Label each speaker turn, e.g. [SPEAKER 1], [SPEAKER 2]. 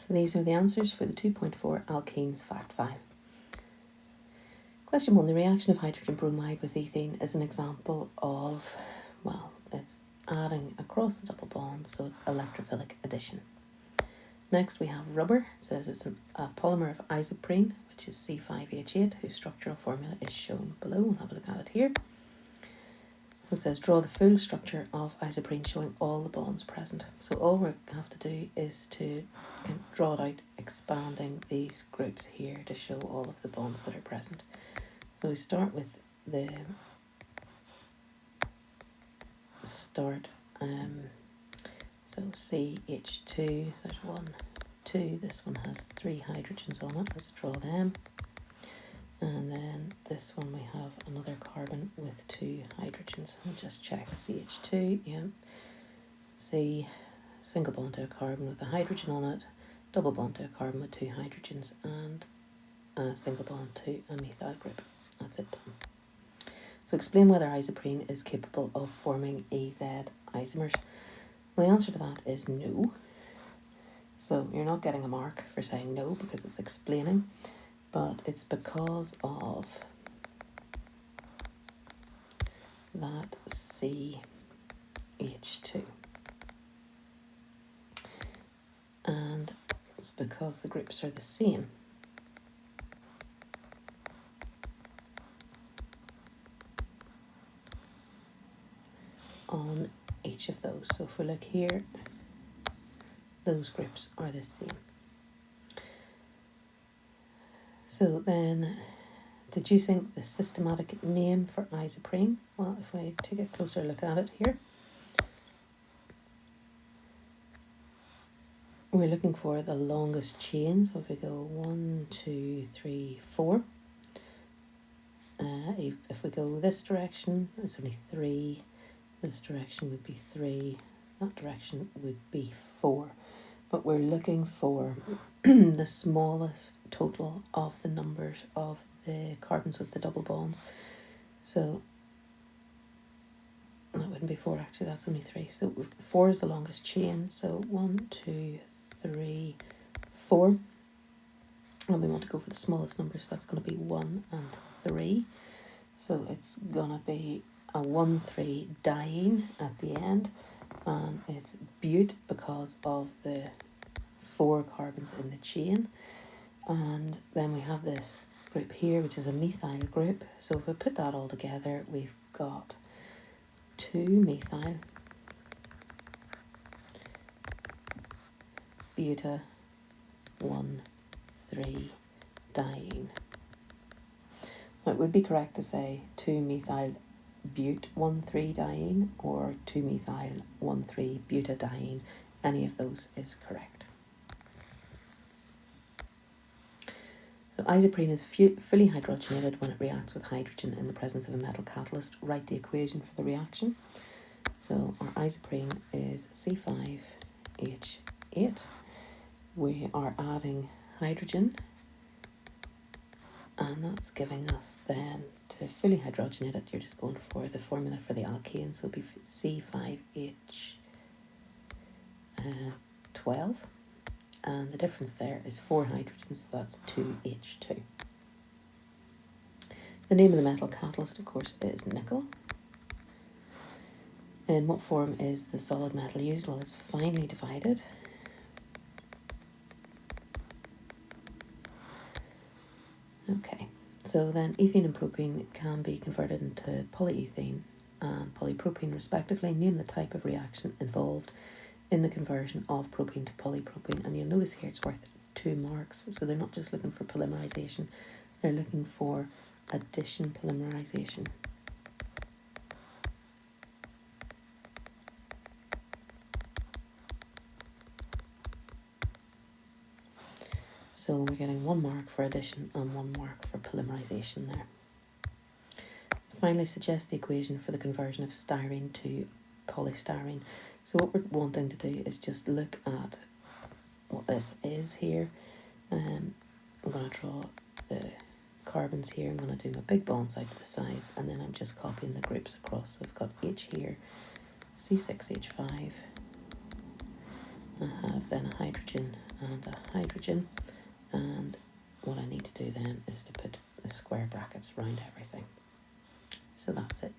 [SPEAKER 1] So these are the answers for the 2.4 Alkenes Fact File. Question 1. The reaction of hydrogen bromide with ethene is an example of, well, it's adding across the double bond, so it's electrophilic addition. Next we have rubber. It says it's a polymer of isoprene, which is C5H8, whose structural formula is shown below. We'll have a look at it here. It says draw the full structure of isoprene showing all the bonds present. So all we have to do is to draw it out, expanding these groups here to show all of the bonds that are present. So we start with the start, so CH2, there's 1, 2, this one has 3 hydrogens on it, let's draw them. And then this one we have another carbon with 2 hydrogens. I'll just check CH2, yeah. C, single bond to a carbon with a hydrogen on it, double bond to a carbon with 2 hydrogens, and a single bond to a methyl group. That's it done. So explain whether isoprene is capable of forming AZ isomers. Well, the answer to that is no. So you're not getting a mark for saying no because it's explaining, but it's because of that CH2. And it's because the groups are the same. On each of those. So if we look here, those groups are the same. So then, deducing the systematic name for isoprene. Well, if we take a closer look at it here, we're looking for the longest chain. So if we go 1, 2, 3, 4. If we go this direction, it's only 3. This direction would be 3, that direction would be 4. But we're looking for the smallest total of the numbers of the carbons with the double bonds. So that wouldn't be 4 actually, that's only 3. So 4 is the longest chain. So 1, 2, 3, 4. And we want to go for the smallest numbers, so that's going to be 1 and 3. So it's going to be a 1,3 diene at the end, and it's bute because of the 4 carbons in the chain. And then we have this group here, which is a methyl group. So if we put that all together, we've got 2 methyl, buta, 1, 3 diene. Now, it would be correct to say 2 methyl bute 1,3 diene or 2 methyl 1,3 butadiene. Any of those is correct. So isoprene is fully hydrogenated when it reacts with hydrogen in the presence of a metal catalyst. Write the equation for the reaction. So our isoprene is C5H8. We are adding hydrogen, and that's giving us then, to fully hydrogenate it, you're just going for the formula for the alkane, so it'll be C5H12, and the difference there is 4 hydrogens, so that's 2H2. The name of the metal catalyst, of course, is nickel. In what form is the solid metal used? Well, it's finely divided. Okay, so then ethene and propene can be converted into polyethene and polypropene respectively. Name the type of reaction involved in the conversion of propene to polypropene. And you'll notice here it's worth 2 marks. So they're not just looking for polymerization, they're looking for addition polymerization. So we're getting 1 mark for addition and 1 mark for polymerization there. Finally, suggest the equation for the conversion of styrene to polystyrene. So what we're wanting to do is just look at what this is here. I'm going to draw the carbons here. I'm going to do my big bonds out to the sides, and then I'm just copying the groups across. So I've got H here, C6H5, I have then a hydrogen and a hydrogen, and what I need to do then is to put the square brackets around everything. So that's it.